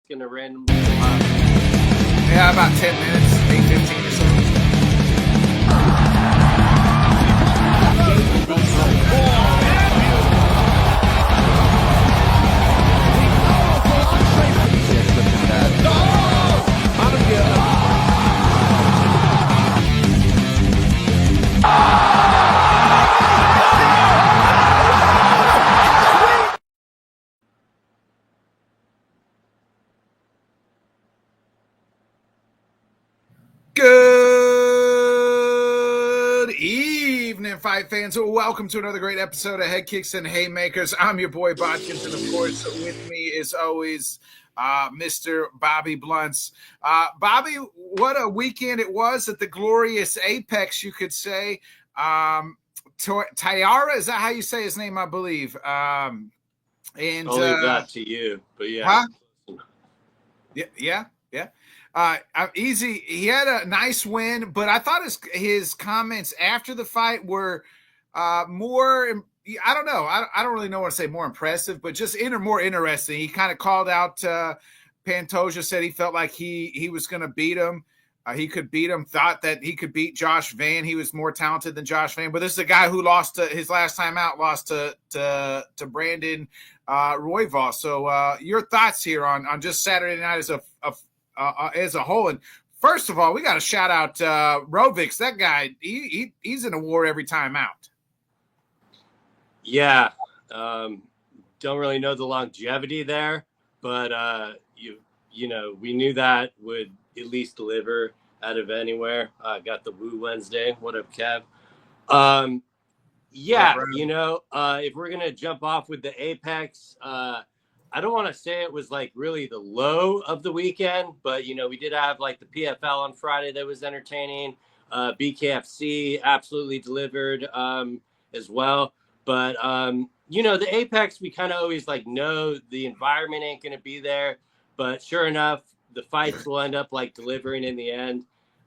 gonna randomly. Yeah, about 10 minutes, 8:15 or so. Good evening, fight fans. Welcome to another great episode of Headkicks and Haymakers. I'm your boy Bodkins, and of course, with me is always Mr. Bobby Blunts. Bobby, what a weekend it was at the glorious Apex, you could say. Taira, is that how you say his name? I believe. And I'll leave that to you, but yeah. Huh? Yeah. Easy. He had a nice win, but I thought his comments after the fight were more. I don't know. I don't really know what to say. More impressive, but just more interesting. He kind of called out Pantoja. Said he felt like he was going to beat him. He could beat him. Thought that he could beat Josh Van. He was more talented than Josh Van. But this is a guy who lost his last time out. Lost to Brandon Royval. So your thoughts here on just Saturday night as a whole. And first of all, we got to shout out Rovix. That guy, he's in a war every time out. Yeah. Don't really know the longevity there, but you know, we knew that would at least deliver out of anywhere. Got the Woo Wednesday. What up, Kev? Yeah, you know, if we're gonna jump off with the Apex, I don't want to say it was like really the low of the weekend, but you know, we did have like the PFL on Friday that was entertaining. BKFC absolutely delivered as well. But you know, the Apex, we kind of always like know the environment ain't gonna be there, but sure enough, the fights will end up like delivering in the end.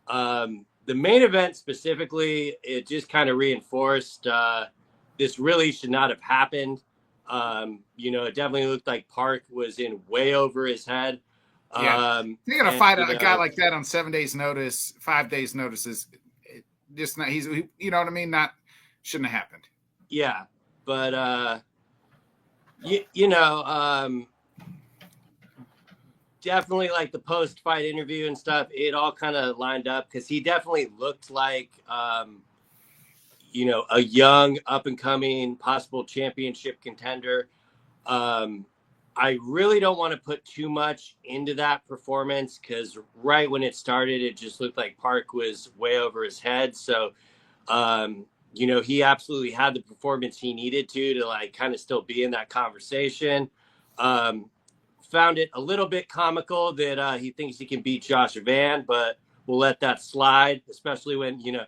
The main event specifically, it just kind of reinforced this really should not have happened. You know, it definitely looked like Park was in way over his head. Yeah, you're gonna fight a guy like that on 7 days' notice, 5 days' notice is just not. You know what I mean? Shouldn't have happened. Yeah, but you know, definitely like the post-fight interview and stuff. It all kind of lined up because he definitely looked like you know, a young up-and-coming possible championship contender. I really don't want to put too much into that performance because right when it started, it just looked like Park was way over his head. So, you know, he absolutely had the performance he needed to like kind of still be in that conversation. Found it a little bit comical that he thinks he can beat Josh Van, but we'll let that slide, especially when, you know,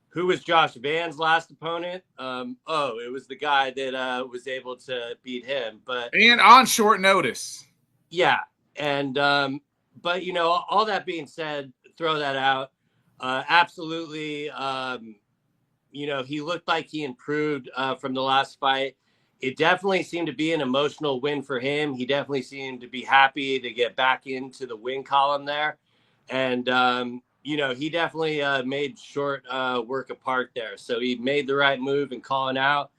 who was Josh Van's last opponent? It was the guy that was able to beat him, and on short notice. Yeah, and but you know, all that being said, throw that out. Absolutely, you know, he looked like he improved from the last fight. It definitely seemed to be an emotional win for him. He definitely seemed to be happy to get back into the win column there, and you know, he definitely made short work of Park there. So he made the right move in calling out.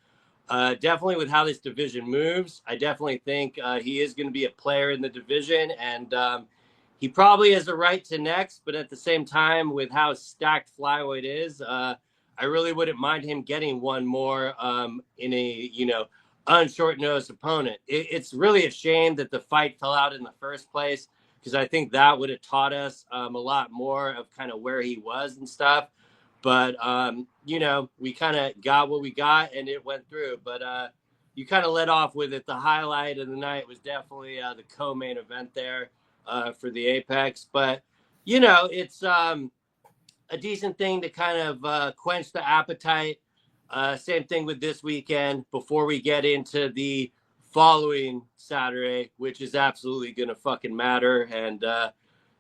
Definitely with how this division moves, I definitely think he is going to be a player in the division. And he probably has a right to next. But at the same time, with how stacked flyweight is, I really wouldn't mind him getting one more in a, you know, unshort notice opponent. It's really a shame that the fight fell out in the first place, because I think that would have taught us a lot more of kind of where he was and stuff. But, you know, we kind of got what we got and it went through. But you kind of led off with it. The highlight of the night was definitely the co-main event there for the Apex. But, you know, it's a decent thing to kind of quench the appetite. Same thing with this weekend before we get into the following Saturday, which is absolutely going to fucking matter. And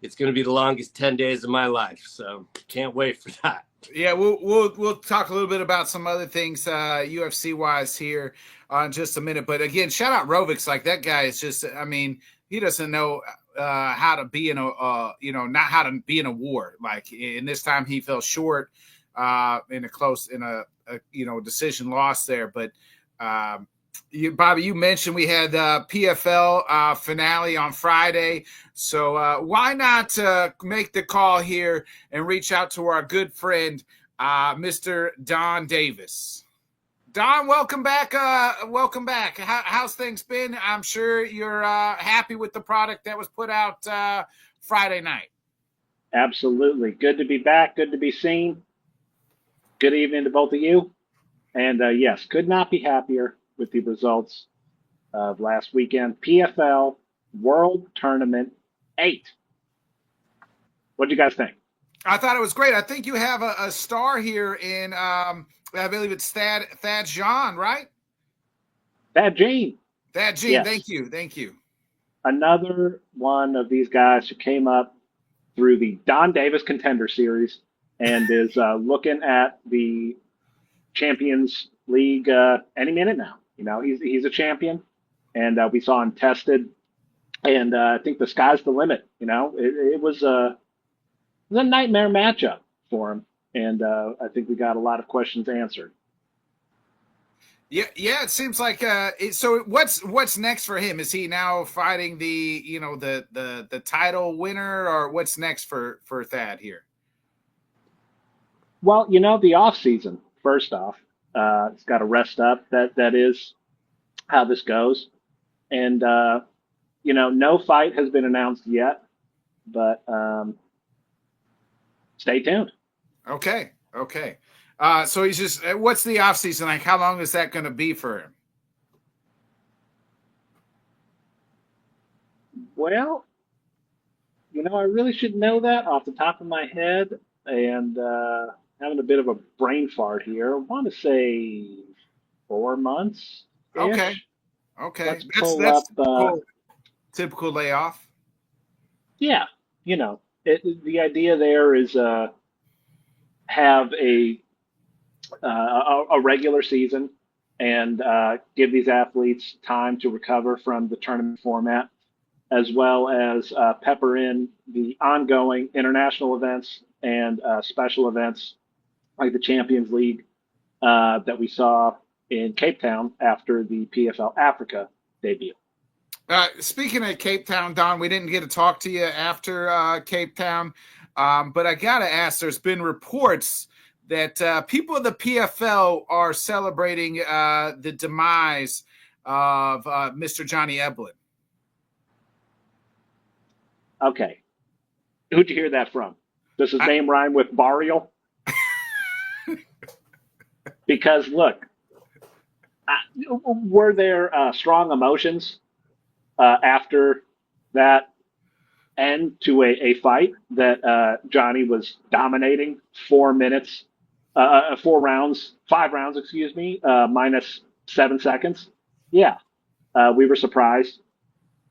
it's going to be the longest 10 days of my life. So can't wait for that. Yeah, we'll talk a little bit about some other things UFC wise here in just a minute. But again, shout out Rovix. Like, that guy is just, I mean, he doesn't know how to be in not how to be in a war. Like in this time, he fell short in a decision loss there. But Bobby, you mentioned we had PFL finale on Friday, so why not make the call here and reach out to our good friend, Mr. Donn Davis. Donn, welcome back. Welcome back. How's things been? I'm sure you're happy with the product that was put out Friday night. Absolutely. Good to be back. Good to be seen. Good evening to both of you. And yes, could not be happier with the results of last weekend. PFL World Tournament 8. What do you guys think? I thought it was great. I think you have a star here in, I believe it's Thad Jean, right? Thad Jean. Thad Jean, yes. Thank you. Another one of these guys who came up through the Donn Davis Contender Series and is looking at the Champions League any minute now. You know, he's a champion, and we saw him tested, and I think the sky's the limit. You know, it was a nightmare matchup for him, and I think we got a lot of questions answered. Yeah. It seems like so. What's next for him? Is he now fighting the title winner, or what's next for Thad here? Well, the off season. First off, it's got to rest up. That is how this goes, and no fight has been announced yet, but stay tuned. Okay. So he's just, what's the off season like? How long is that going to be for him? Well, I really should know that off the top of my head, and having a bit of a brain fart here. I want to say 4 months. Okay. Let's pull up typical layoff. Yeah, the idea there is have a regular season and give these athletes time to recover from the tournament format, as well as pepper in the ongoing international events and special events like the Champions League that we saw in Cape Town after the PFL Africa debut. Speaking of Cape Town, Donn, we didn't get to talk to you after Cape Town, but I got to ask, there's been reports that people of the PFL are celebrating the demise of Mr. Johnny Eblen. Okay. Who'd you hear that from? Does his name rhyme with Burial? Because, look, were there strong emotions after that end to a fight that Johnny was dominating 4 minutes, 5 rounds, minus 7 seconds? Yeah, we were surprised.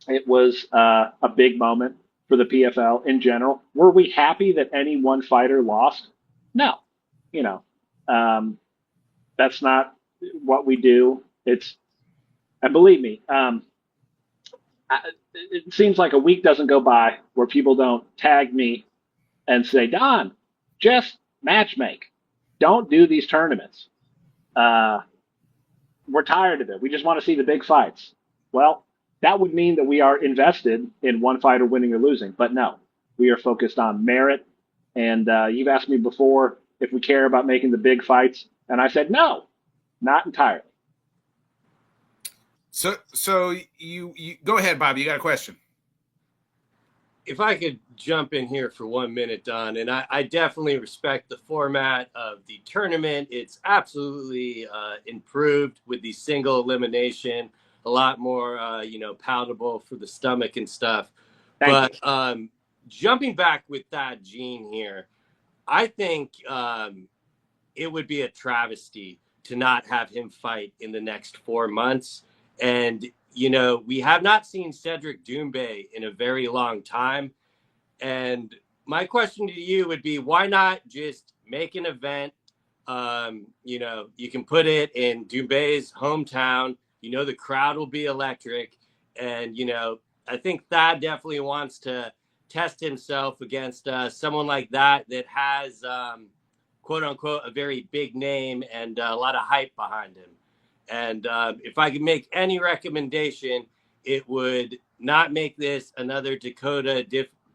It was a big moment for the PFL in general. Were we happy that any one fighter lost? No. That's not what we do. And believe me, it seems like a week doesn't go by where people don't tag me and say, Donn, just matchmake. Don't do these tournaments. We're tired of it. We just want to see the big fights. Well, that would mean that we are invested in one fighter winning or losing. But no, we are focused on merit. And you've asked me before if we care about making the big fights. And I said, no, not entirely. So you go ahead, Bobby. You got a question? If I could jump in here for 1 minute, Donn, and I definitely respect the format of the tournament. It's absolutely improved with the single elimination, a lot more, palatable for the stomach and stuff. But jumping back with that Gene here, I think it would be a travesty to not have him fight in the next 4 months. And, we have not seen Cedric Doumbé in a very long time. And my question to you would be, why not just make an event? You can put it in Doumbé's hometown. The crowd will be electric. And, I think Thad definitely wants to test himself against someone like that has, quote unquote, a very big name and a lot of hype behind him. And if I could make any recommendation, it would not make this another Dakota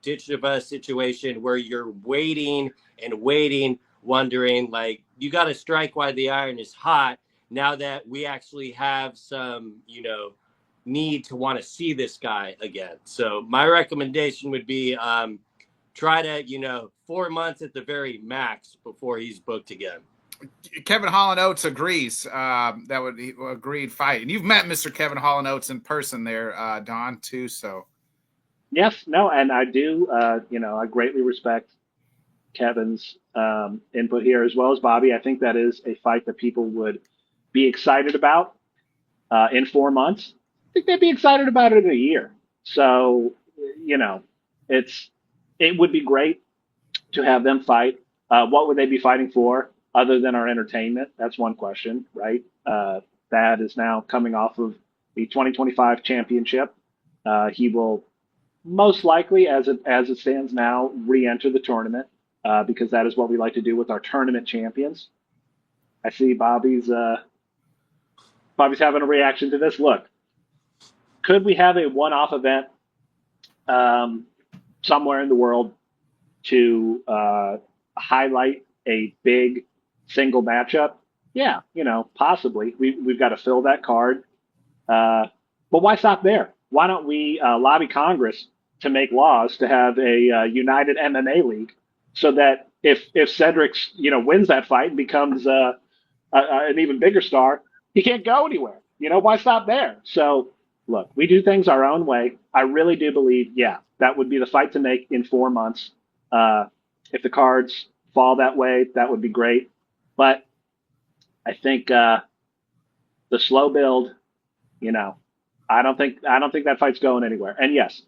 Ditcheva situation where you're waiting and waiting, wondering, like, you got to strike while the iron is hot. Now that we actually have some, need to want to see this guy again. So my recommendation would be try to, 4 months at the very max before he's booked again. Kevin Holland Oates agrees. That would be agreed fight. And you've met Mr. Kevin Holland Oates in person there, Donn, too. So yes, no, and I do. I greatly respect Kevin's input here as well as Bobby. I think that is a fight that people would be excited about in 4 months. I think they'd be excited about it in a year. So, it would be great to have them fight. What would they be fighting for other than our entertainment? That's one question, right? Thad is now coming off of the 2025 championship. He will most likely, as it stands now, re-enter the tournament because that is what we like to do with our tournament champions. I see Bobby's having a reaction to this. Look, could we have a one-off event somewhere in the world to highlight a big single matchup? Yeah, possibly. We've got to fill that card. But why stop there? Why don't we lobby Congress to make laws to have a united MMA league so that if Cedric, wins that fight and becomes an even bigger star, he can't go anywhere. Why stop there? So, look, we do things our own way. I really do believe, that would be the fight to make in 4 months. If the cards fall that way, that would be great. But I think the slow build, I don't think that fight's going anywhere. And yes,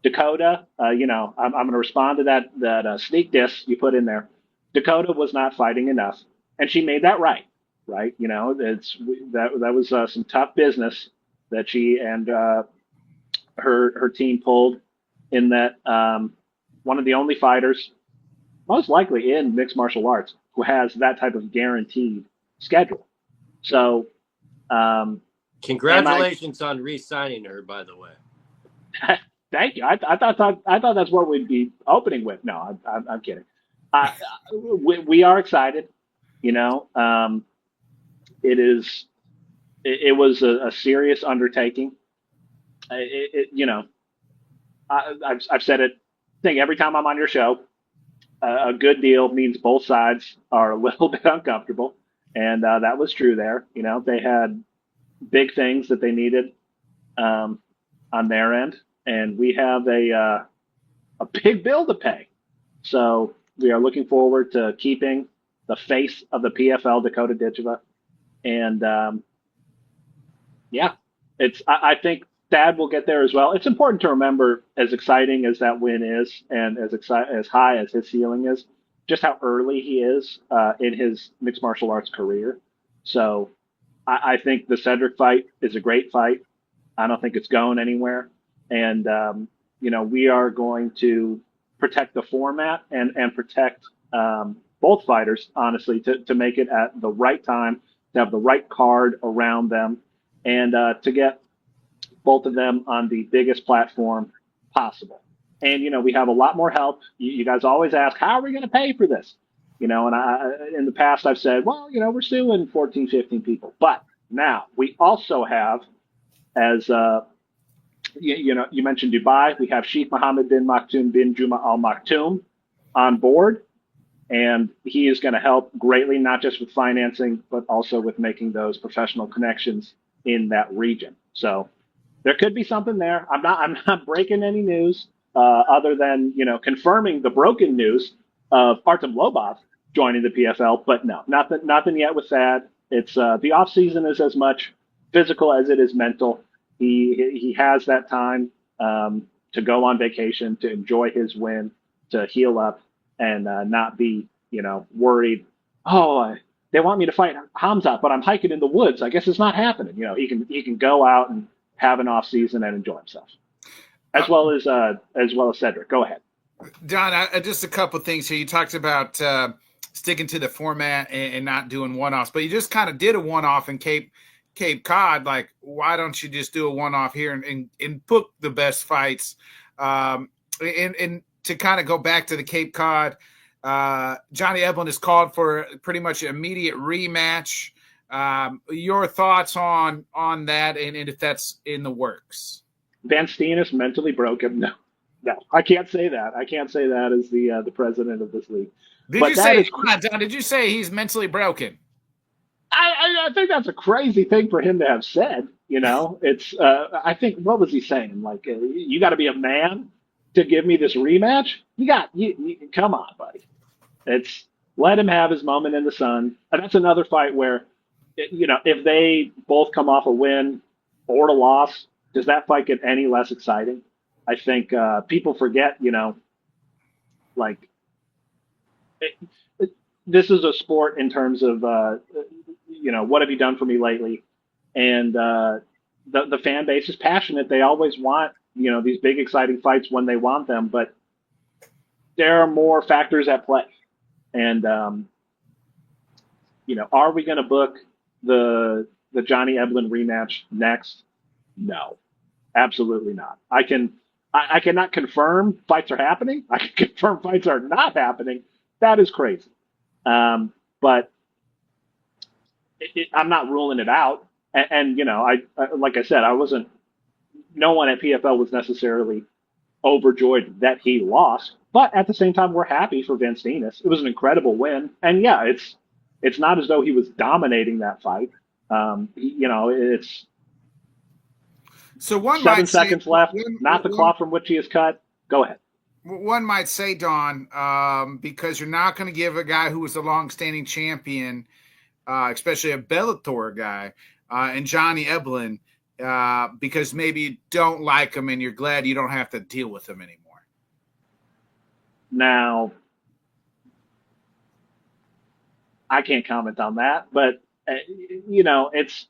Dakota, I'm going to respond to that sneak diss you put in there. Dakota was not fighting enough, and she made that right. That was some tough business that she and her team pulled. In that, one of the only fighters, most likely in mixed martial arts, who has that type of guaranteed schedule. So, congratulations on re-signing her, by the way. Thank you. I thought that's what we'd be opening with. No, I'm kidding. We are excited. It was a serious undertaking. I've said it. I think every time I'm on your show, a good deal means both sides are a little bit uncomfortable, and that was true there. They had big things that they needed on their end, and we have a big bill to pay. So we are looking forward to keeping the face of the PFL, Dakota Ditcheva, and I think Thad will get there as well. It's important to remember, as exciting as that win is, and as high as his ceiling is, just how early he is in his mixed martial arts career. So I think the Cedric fight is a great fight. I don't think it's going anywhere. And, we are going to protect the format and protect both fighters, honestly, to make it at the right time, to have the right card around them, and to get both of them on the biggest platform possible. And, we have a lot more help. You guys always ask, how are we going to pay for this? And in the past, I've said, well, we're suing 14, 15 people. But now we also have, as you mentioned Dubai, we have Sheikh Mohammed bin Maktoum bin Juma Al Maktoum on board. And he is going to help greatly, not just with financing, but also with making those professional connections in that region. So there could be something there. I'm not breaking any news other than, confirming the broken news of Artem Lobov joining the PFL. But no, nothing yet with that. It's the off season is as much physical as it is mental. He has that time to go on vacation, to enjoy his win, to heal up, and not be, worried. Oh, they want me to fight Hamzat, but I'm hiking in the woods. I guess it's not happening. He can go out and have an off season and enjoy himself. as well as Cedric. Go ahead. Donn, just a couple things here. You talked about sticking to the format and not doing one-offs, but you just kind of did a one-off in Cape Cod. Like, why don't you just do a one-off here and book the best fights? And to kind of go back to the Cape Cod, Johnny Eblen has called for pretty much an immediate rematch. Your thoughts on that, and if that's in the works? Van Steen is mentally broken. No, I can't say that. I can't say that as the president of this league. Did you say he's mentally broken? I think that's a crazy thing for him to have said. It's I think, what was he saying? Like, you got to be a man to give me this rematch. You come on, buddy. It's let him have his moment in the sun. And that's another fight where, if they both come off a win or a loss, does that fight get any less exciting? I think people forget, this is a sport in terms of, what have you done for me lately? And the fan base is passionate. They always want, these big, exciting fights when they want them. But there are more factors at play. And, are we going to book the Johnny Eblen rematch next? No, absolutely not. I cannot confirm fights are happening. I can confirm fights are not happening. That is crazy. But I'm not ruling it out. And I like I said, no one at PFL was necessarily overjoyed that he lost. But at the same time, we're happy for Van Steenis. It was an incredible win. And yeah, it's not as though he was dominating that fight. It's so 7 seconds left, not the cloth from which he is cut. Go ahead. One might say, Donn, because you're not going to give a guy who was a long-standing champion, especially a Bellator guy, and Johnny Eblen, because maybe you don't like him and you're glad you don't have to deal with him anymore. Now, I can't comment on that, but, it's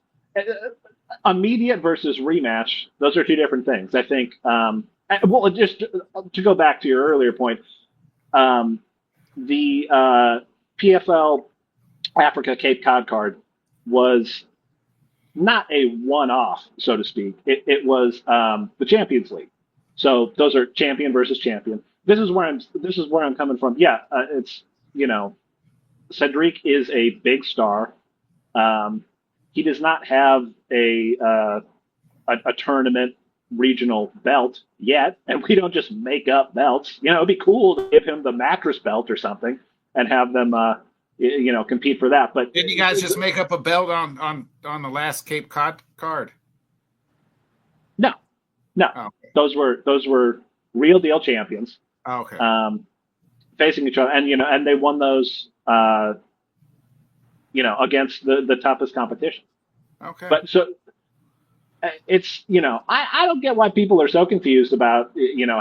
immediate versus rematch. Those are two different things. I think, well, just to go back to your earlier point, the PFL Africa Cape Cod card was not a one-off, so to speak. It was the Champions League. So those are champion versus champion. This is where I'm coming from. Yeah, it's Cedric is a big star. He does not have a tournament regional belt yet, and we don't just make up belts. It'd be cool to give him the mattress belt or something and have them compete for that. But didn't you guys just make up a belt on the last Cape Cod card? No. Oh, okay. Those were real deal champions. Oh, okay. Facing each other, and they won those against the toughest competition. Okay. But so it's, I don't get why people are so confused about,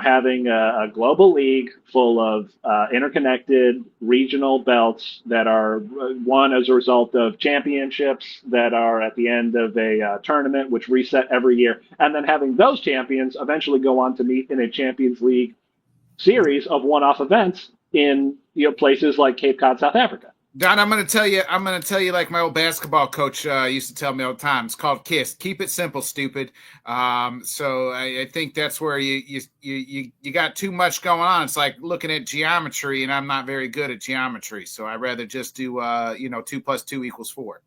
having a global league full of interconnected regional belts that are won as a result of championships that are at the end of a tournament, which reset every year. And then having those champions eventually go on to meet in a Champions League series of one-off events in places like Cape Cod, South Africa. Donn, I'm going to tell you like my old basketball coach used to tell me all the time. It's called KISS. Keep it simple, stupid. So I think that's where you got too much going on. It's like looking at geometry, and I'm not very good at geometry. So I'd rather just do 2 + 2 = 4.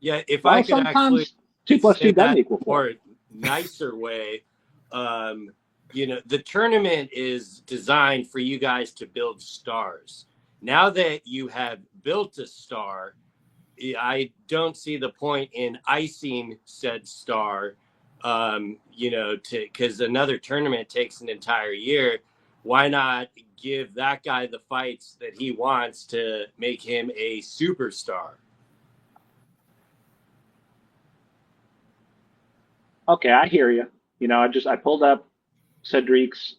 Yeah, if I could actually 2 + 2 doesn't equal 4. Or nicer way, the tournament is designed for you guys to build stars. Now that you have built a star, I don't see the point in icing said star, because another tournament takes an entire year. Why not give that guy the fights that he wants to make him a superstar? Okay, I hear you. I pulled up Cedric's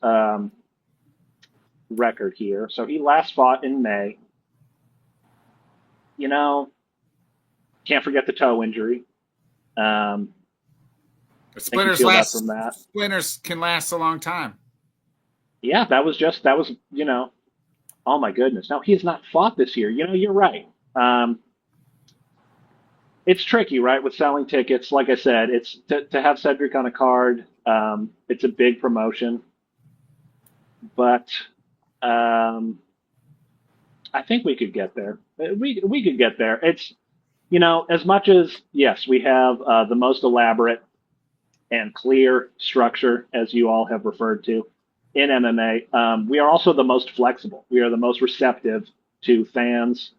record here. So he last fought in May. Can't forget the toe injury. Splinters from that. Splinters can last a long time. Yeah, that was oh my goodness. No, he's not fought this year. You're right. It's tricky, right, with selling tickets. Like I said, it's to have Cedric on a card. It's a big promotion, but I think we could get there. We could get there. It's as much as yes, we have the most elaborate and clear structure, as you all have referred to in MMA. We are also the most flexible. We are the most receptive to fans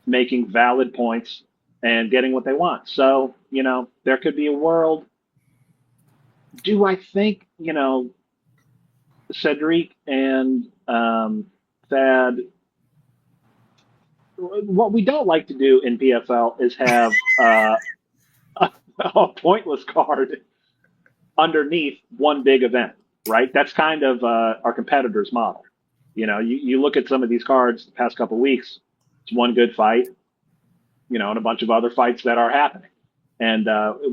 making valid points and getting what they want. So, there could be a world. Do I think, Cedric and Thad, what we don't like to do in PFL is have a pointless card underneath one big event, right? That's kind of our competitors' model. You look at some of these cards the past couple of weeks, it's one good fight, and a bunch of other fights that are happening. And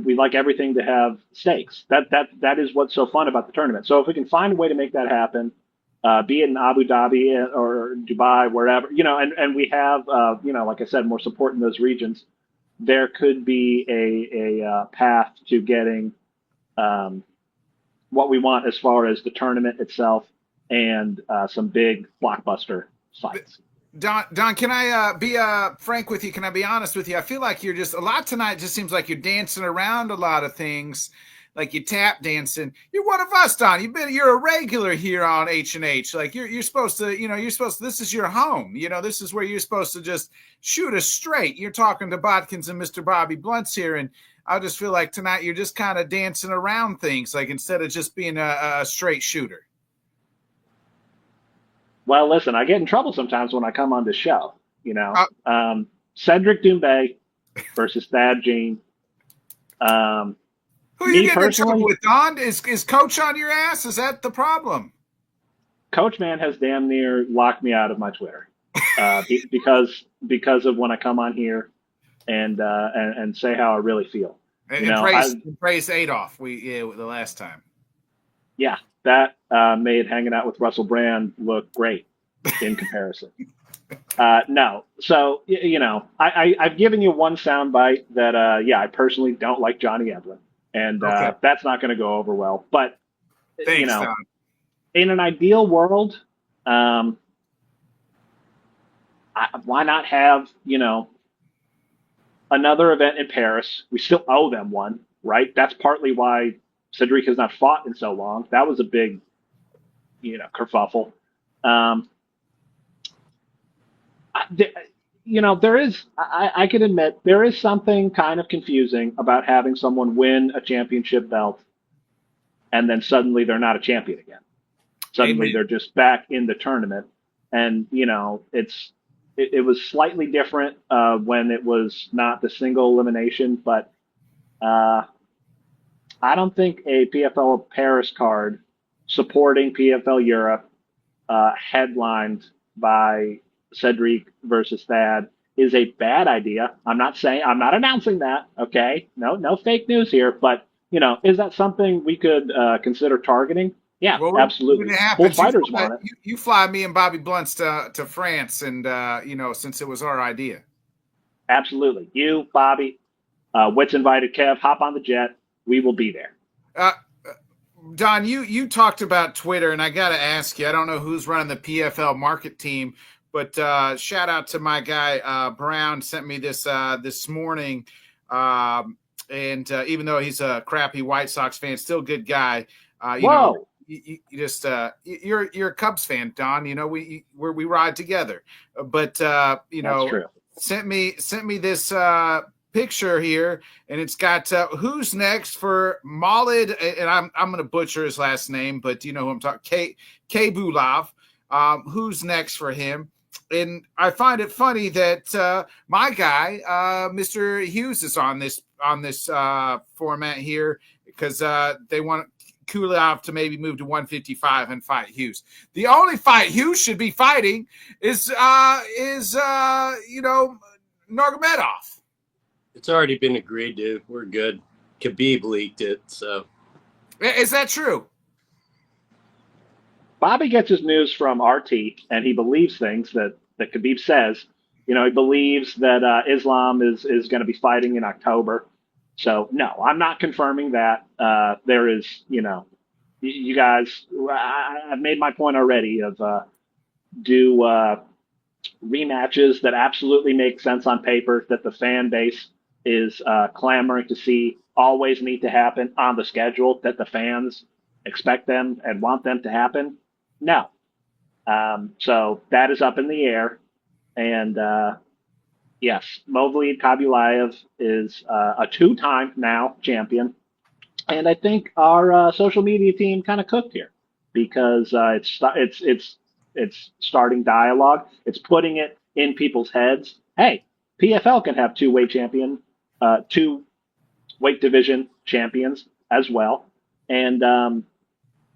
we like everything to have stakes. That is what's so fun about the tournament. So if we can find a way to make that happen, be it in Abu Dhabi or Dubai, wherever, and we have, like I said, more support in those regions, there could be a path to getting what we want as far as the tournament itself and some big blockbuster fights. Donn, can I be frank with you? Can I be honest with you? I feel like you're just a lot tonight. Just seems like you're dancing around a lot of things, like you tap dancing. You're one of us, Donn. You're a regular here on H&H. Like you're supposed to, this is your home. This is where you're supposed to just shoot us straight. You're talking to Bodkins and Mr. Bobby Blunts here, and I just feel like tonight you're just kind of dancing around things, like instead of just being a straight shooter. Well, listen, I get in trouble sometimes when I come on this show. Cedric Doumbé versus Thad Jean. Who are you getting in trouble with, Donn? Is Coach on your ass? Is that the problem? Coach Man has damn near locked me out of my Twitter because of when I come on here and say how I really feel. And praise Adolf. The last time. Yeah. That made hanging out with Russell Brand look great in comparison. No. So, I've given you one soundbite that, I personally don't like Johnny Eblen. And that's not going to go over well. But, thanks, Donn. In an ideal world, why not have, another event in Paris? We still owe them one, right? That's partly why Cedric has not fought in so long. That was a big, kerfuffle. There is, I can admit, there is something kind of confusing about having someone win a championship belt and then suddenly they're not a champion again. Suddenly they're just back in the tournament. And, it was slightly different when it was not the single elimination, but I don't think a PFL Paris card supporting PFL Europe headlined by Cedric versus Thad is a bad idea. I'm not announcing that. Okay. No fake news here, but is that something we could consider targeting? Yeah, well, absolutely. Both fighters want it. You fly me and Bobby Blunts to France and, since it was our idea. Absolutely. You, Bobby, Wits invited Kev, hop on the jet. We will be there. Donn, you talked about Twitter, and I got to ask you, I don't know who's running the PFL market team, but shout out to my guy, Brown, sent me this morning. And even though he's a crappy White Sox fan, still a good guy. You're a Cubs fan, Donn. We ride together. But, sent me this picture here, and it's got who's next for Maulid, and I'm going to butcher his last name, but you know who I'm talking, Kabulov. Who's next for him? And I find it funny that my guy, Mr. Hughes, is on this format here because they want Kulov to maybe move to 155 and fight Hughes. The only fight Hughes should be fighting is Nurmagomedov. It's already been agreed, dude. We're good. Khabib leaked it. So Is that true? Bobby gets his news from RT, and he believes things that Khabib says. You know, he believes that Islam is going to be fighting in October. So no, I'm not confirming that. There is, you know, you guys. I've made my point already of do rematches that absolutely make sense on paper that the fan base is clamoring to see always need to happen on the schedule that the fans expect them and want them to happen. No. So that is up in the air. And yes, Movlid Khabulaev is a two-time now champion. And I think our social media team kind of cooked here because it's starting dialogue. It's putting it in people's heads. Hey, PFL can have two weight division champions as well. And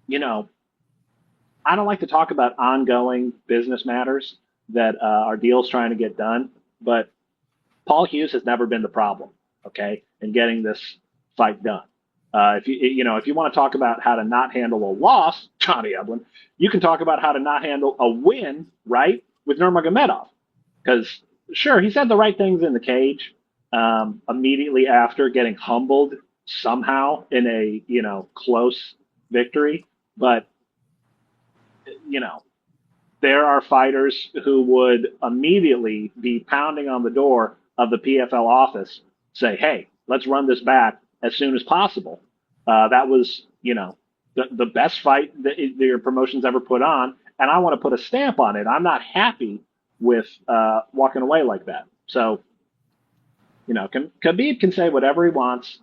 you know, I don't like to talk about ongoing business matters that our deal's trying to get done, but Paul Hughes has never been the problem, okay, in getting this fight done. If you want to talk about how to not handle a loss, Johnny Eblin, you can talk about how to not handle a win, right, with Nurmagomedov. Because sure, he said the right things in the cage immediately after getting humbled somehow in a close victory, but there are fighters who would immediately be pounding on the door of the PFL office, say, hey, let's run this back as soon as possible. That was, the best fight that your promotion's ever put on, and I want to put a stamp on it. I'm not happy with walking away like that. So, Khabib can say whatever he wants.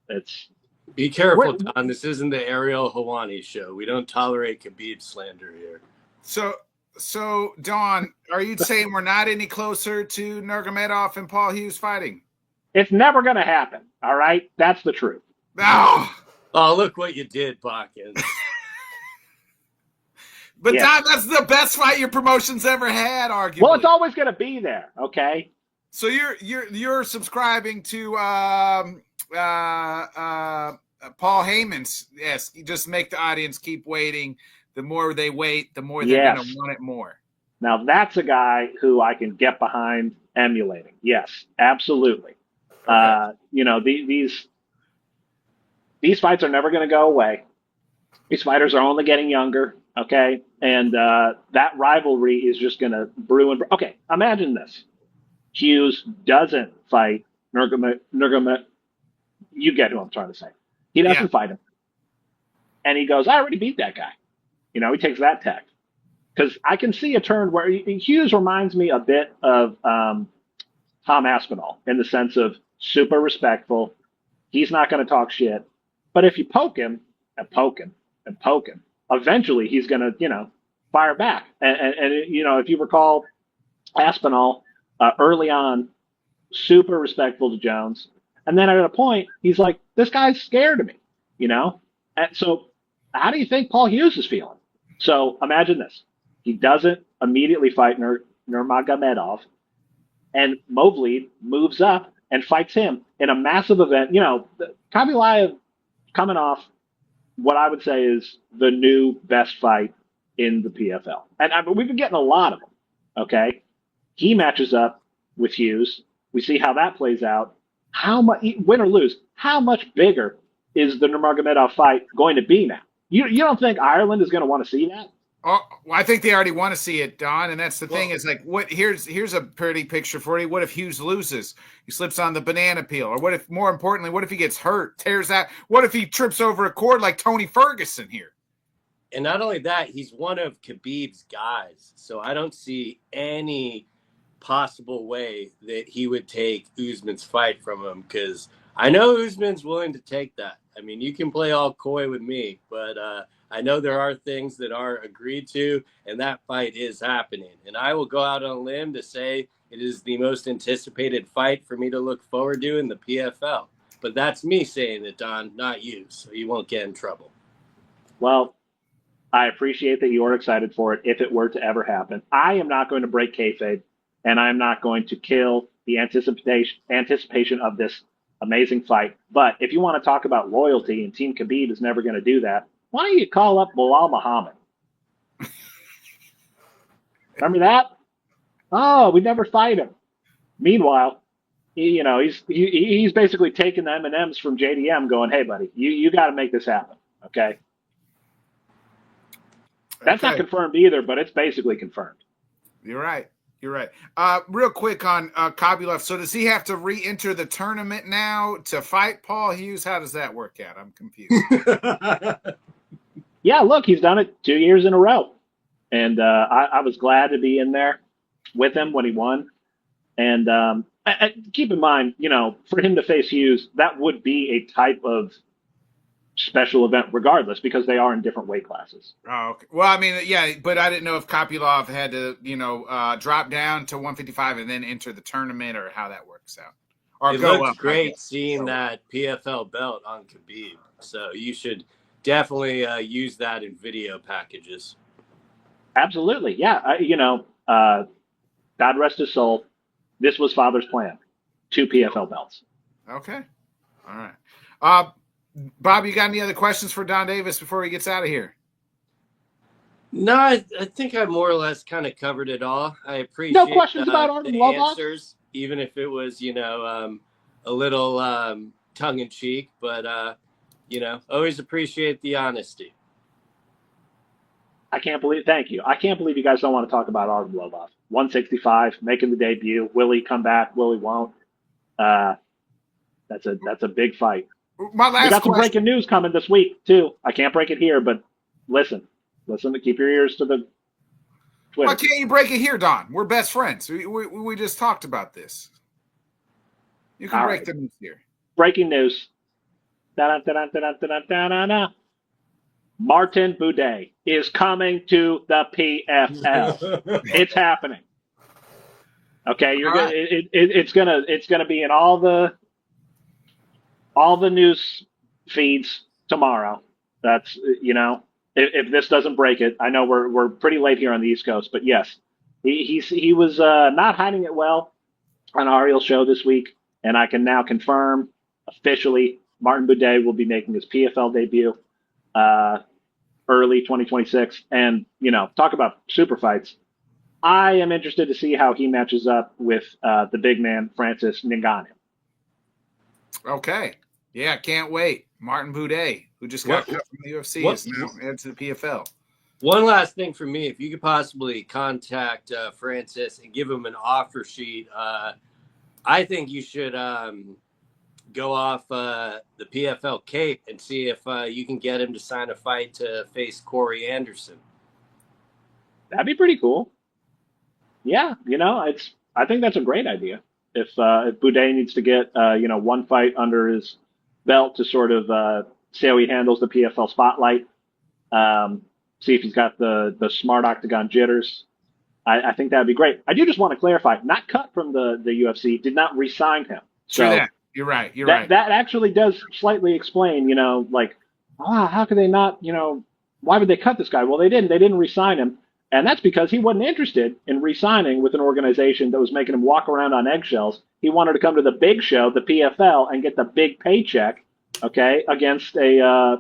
It's... Be careful, Don. This isn't the Ariel Helwani show. We don't tolerate Khabib slander here. So Donn, are you saying we're not any closer to Nurmagomedov and Paul Hughes fighting? It's never going to happen. All right, that's the truth. Oh, look what you did, Bakken. But yeah. Don, that's the best fight your promotion's ever had, arguably. Well, it's always going to be there. Okay. So you're subscribing to Paul Heyman's. Yes, you just make the audience keep waiting. The more they wait, the more they're going to want it more. Now that's a guy who I can get behind emulating. Yes, absolutely. Okay. These fights are never going to go away. These fighters are only getting younger. Okay, and that rivalry is just going to brew and brew. Okay, imagine this: Hughes doesn't fight Nurmagomedov. You get who I'm trying to say. He doesn't fight him. And he goes, I already beat that guy. He takes that tack. Because I can see a turn where Hughes reminds me a bit of Tom Aspinall in the sense of super respectful. He's not going to talk shit. But if you poke him and poke him and poke him, eventually he's going to, fire back. And if you recall, Aspinall early on, super respectful to Jones. And then at a point, he's like, this guy's scared of me, And so how do you think Paul Hughes is feeling? So imagine this. He doesn't immediately fight Nurmagomedov, and Movlid moves up and fights him in a massive event. Khabulaev coming off what I would say is the new best fight in the PFL. And we've been getting a lot of them, okay? He matches up with Hughes. We see how that plays out. How much, win or lose, how much bigger is the Nurmagomedov fight going to be now? You don't think Ireland is going to want to see that? Oh, well, I think they already want to see it, Donn. And that's the thing is like, here's a pretty picture for you. What if Hughes loses? He slips on the banana peel. Or what if, more importantly, what if he gets hurt, tears out? What if he trips over a cord like Tony Ferguson here? And not only that, he's one of Khabib's guys. So I don't see any possible way that he would take Usman's fight from him, because I know Usman's willing to take that. I mean, you can play all coy with me, but I know there are things that are agreed to, and that fight is happening. And I will go out on a limb to say it is the most anticipated fight for me to look forward to in the PFL. But that's me saying it, Don, not you, so you won't get in trouble. Well, I appreciate that you're excited for it if it were to ever happen. I am not going to break kayfabe, and I'm not going to kill the anticipation of this amazing fight. But if you want to talk about loyalty, and Team Khabib is never going to do that, why don't you call up Bilal Muhammad? Remember that? Oh, we never fight him. Meanwhile, he's basically taking the M&Ms from JDM, going, "Hey, buddy, you got to make this happen." Okay. That's not confirmed either, but it's basically confirmed. You're right. You're right. Real quick on Khabib. So does he have to re-enter the tournament now to fight Paul Hughes? How does that work out? I'm confused. Yeah, look, he's done it 2 years in a row. And I was glad to be in there with him when he won. And keep in mind, for him to face Hughes, that would be a type of special event regardless, because they are in different weight classes. Oh, okay. Well, I mean, yeah, but I didn't know if Kopylov had to, drop down to 155 and then enter the tournament, or how that works out. Or it go looks up, great seeing that PFL belt on Khabib. So you should definitely use that in video packages. Absolutely. Yeah. God rest his soul. This was Father's plan. 2 PFL belts. Okay. All right. Bob, you got any other questions for Donn Davis before he gets out of here? No, I think I more or less kind of covered it all. I appreciate no questions about Artem the Lobov? answers, even if it was, a little tongue-in-cheek. But, always appreciate the honesty. Thank you. I can't believe you guys don't want to talk about Artem Lobov. 165, making the debut. Will he come back? Will he won't? That's a big fight. My last we got some breaking news coming this week too. I can't break it here, but listen to keep your ears to the Twitter. Why can't you break it here, Donn? We're best friends. We just talked about this. You can break the news here. Breaking news. Martin Buday is coming to the PFL. It's happening. Okay, it's gonna be in all the news feeds tomorrow. That's if this doesn't break it, I know we're pretty late here on the East Coast, but yes, he was not hiding it well on Ariel's show this week, and I can now confirm officially Martin Buday will be making his PFL debut early 2026. And talk about super fights. I am interested to see how he matches up with the big man Francis Ngannou. Okay. Yeah, can't wait. Martin Buday, who just got cut from the UFC, is now headed to the PFL. One last thing for me, if you could possibly contact Francis and give him an offer sheet, I think you should go off the PFL Cape and see if you can get him to sign a fight to face Corey Anderson. That'd be pretty cool. Yeah, I think that's a great idea. If Buday needs to get one fight under his belt to sort of see how he handles the PFL spotlight, see if he's got the smart octagon jitters, I think that'd be great. I do just want to clarify, not cut from the UFC, did not re-sign him. So that. You're right. You're right. That actually does slightly explain, how could they not, why would they cut this guy? Well, they didn't. They didn't re-sign him. And that's because he wasn't interested in re-signing with an organization that was making him walk around on eggshells. He wanted to come to the big show, the PFL, and get the big paycheck, okay, against a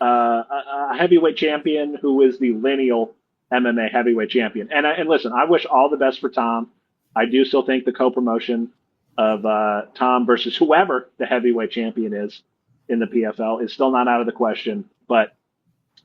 heavyweight champion who is the lineal MMA heavyweight champion. And listen, I wish all the best for Tom. I do still think the co-promotion of Tom versus whoever the heavyweight champion is in the PFL is still not out of the question. But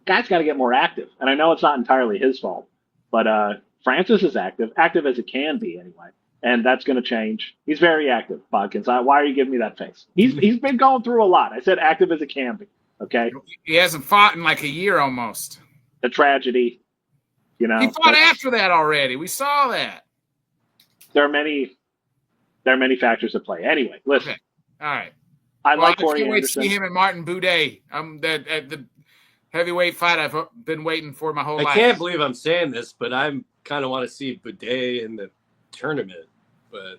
guy's got to get more active. And I know it's not entirely his fault, but Francis is active as it can be anyway. And that's going to change. He's very active, Bodkins. Why are you giving me that face? He's been going through a lot. I said active as it can be. Okay. He hasn't fought in like a year almost. The tragedy, He fought after that already. We saw that. There are many factors at play. Anyway, listen. Okay. All right. I like I Corey can't wait to Anderson. see him and Martin Buday. The heavyweight fight I've been waiting for my whole life. I can't believe I'm saying this, but I kind of want to see Buday in the tournament. But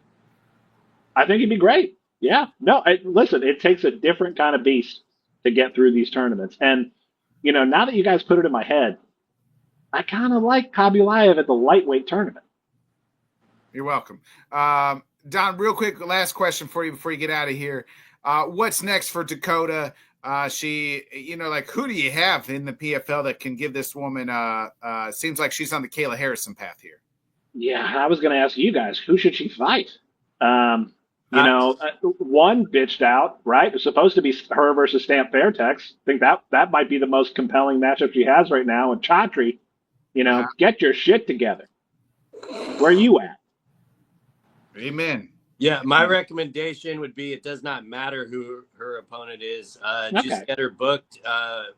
I think he'd be great. Yeah. No, listen, it takes a different kind of beast to get through these tournaments. And, now that you guys put it in my head, I kind of like Khabib at the lightweight tournament. You're welcome. Donn, real quick, last question for you before you get out of here. What's next for Dakota? She, like, who do you have in the PFL that can give this woman? Seems like she's on the Kayla Harrison path here. Yeah, I was going to ask you guys, who should she fight? One bitched out, right? It's supposed to be her versus Stamp Fairtex. I think that might be the most compelling matchup she has right now. And Chatri, get your shit together. Where are you at? Amen. Yeah, my recommendation would be it does not matter who her opponent is. Just get her booked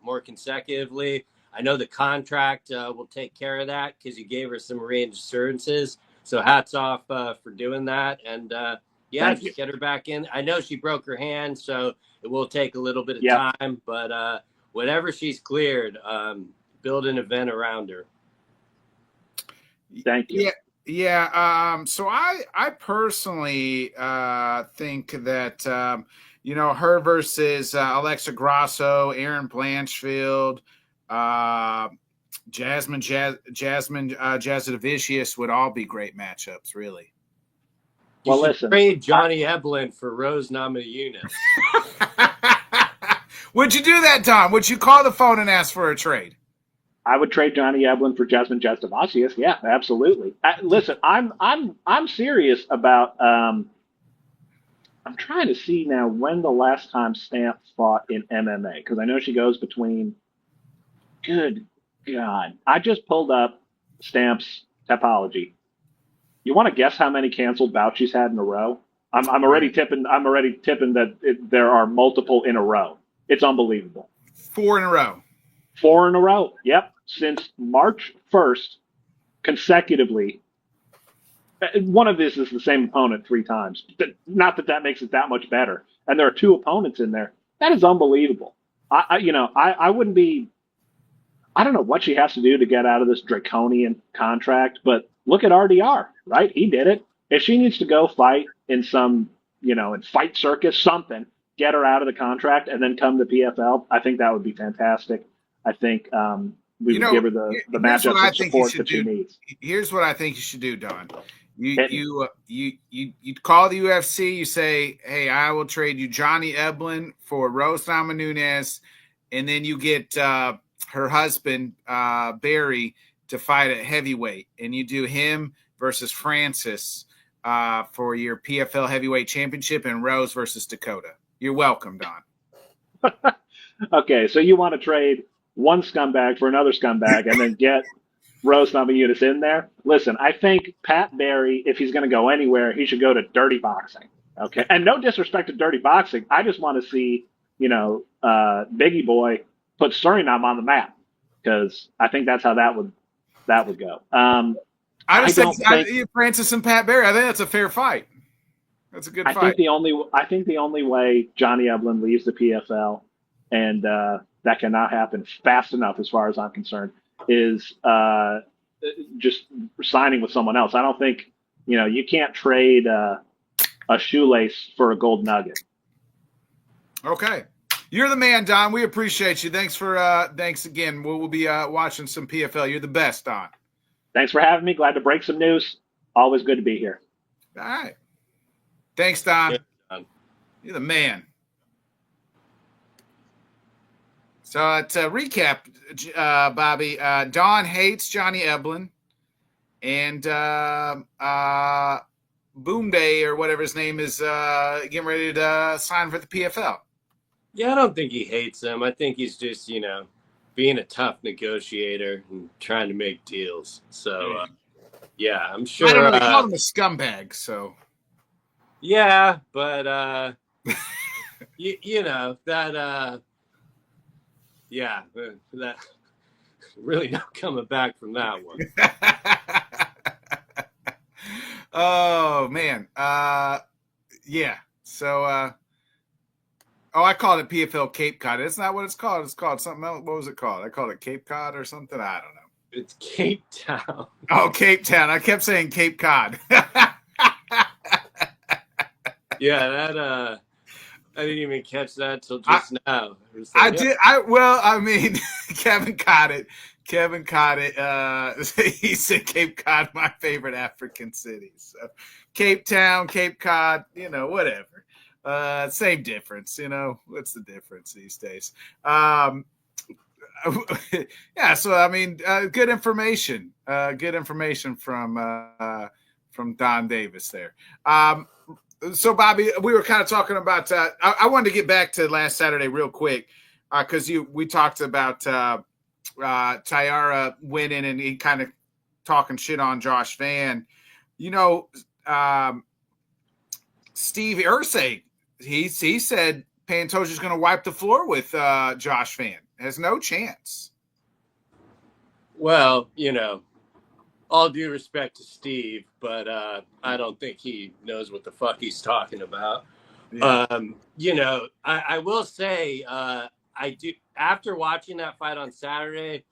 more consecutively. I know the contract will take care of that because you gave her some reassurances. So hats off for doing that. And just get her back in. I know she broke her hand, so it will take a little bit of time. But whenever she's cleared, build an event around her. Thank you. Yeah. So I personally think that her versus Alexa Grasso, Aaron Blanchfield, Jasmine Jazadovicius would all be great matchups, really. Well, listen, trade Johnny Eblin for Rose Namajunas. Would you do that, Donn? Would you call the phone and ask for a trade? I would trade Johnny Eblin for Jasmine Jazadovicius. Yeah, absolutely. Listen, I'm serious about. I'm trying to see now when the last time Stamp fought in MMA, because I know she goes between. Good God! I just pulled up Stamp's Tapology. You want to guess how many canceled bouts she's had in a row? I'm already tipping that there are multiple in a row. It's unbelievable. 4 in a row. 4 in a row. Yep. Since March 1st, consecutively. One of this is the same opponent 3 times. Not that makes it that much better. And there are 2 opponents in there. That is unbelievable. I wouldn't be. I don't know what she has to do to get out of this draconian contract, but look at RDR, right? He did it. If she needs to go fight in some, in Fight Circus, something, get her out of the contract and then come to PFL, I think that would be fantastic. I think we would give her the matchup and support that she needs. Here's what I think you should do, Donn. You call the UFC. You say, "Hey, I will trade you Johnny Eblin for Rose Namajunas," and then you get her husband Barry to fight at heavyweight, and you do him versus Francis for your PFL heavyweight championship, and Rose versus Dakota. You're welcome, Donn. Okay, so you want to trade one scumbag for another scumbag and then get Rose Namajunas in there? Listen, I think Pat Barry, if he's going to go anywhere, he should go to Dirty Boxing. Okay, and no disrespect to Dirty Boxing, I just want to see, Biggie Boy put Suriname on the map, because I think that's how that would go. I just think Francis and Pat Barry. I think that's a fair fight. That's a good fight. I think the only way Johnny Eblin leaves the PFL, and that cannot happen fast enough, as far as I'm concerned, is just signing with someone else. I don't think you can't trade a shoelace for a gold nugget. Okay. You're the man, Donn. We appreciate you. Thanks again. We'll be watching some PFL. You're the best, Donn. Thanks for having me. Glad to break some news. Always good to be here. All right. Thanks, Donn. You're the man. So to recap, Bobby, Donn hates Johnny Eblin, and Boom Day, or whatever his name is, getting ready to sign for the PFL. Yeah, I don't think he hates him. I think he's just, being a tough negotiator and trying to make deals. So, I'm sure. I don't know. They call him a scumbag, so. Yeah, but, that, that really not coming back from that one. Oh, man. Yeah. So, I called it PFL Cape Cod. It's not what it's called. It's called something else. What was it called? I called it Cape Cod or something. I don't know. It's Cape Town. Oh, Cape Town. I kept saying Cape Cod. Yeah, that I didn't even catch that till just now. I did. Kevin caught it. He said Cape Cod, my favorite African city. So Cape Town, Cape Cod, whatever. Same difference, what's the difference these days? Yeah, so I mean, good information from Donn Davis there. So Bobby, we were kind of talking about. I wanted to get back to last Saturday real quick because we talked about Taira winning and he kind of talking shit on Josh Van. Steve Irsay, he said Pantoja's going to wipe the floor with Josh Van. Has no chance. Well, all due respect to Steve, but I don't think he knows what the fuck he's talking about. Yeah. I will say I do. After watching that fight on Saturday,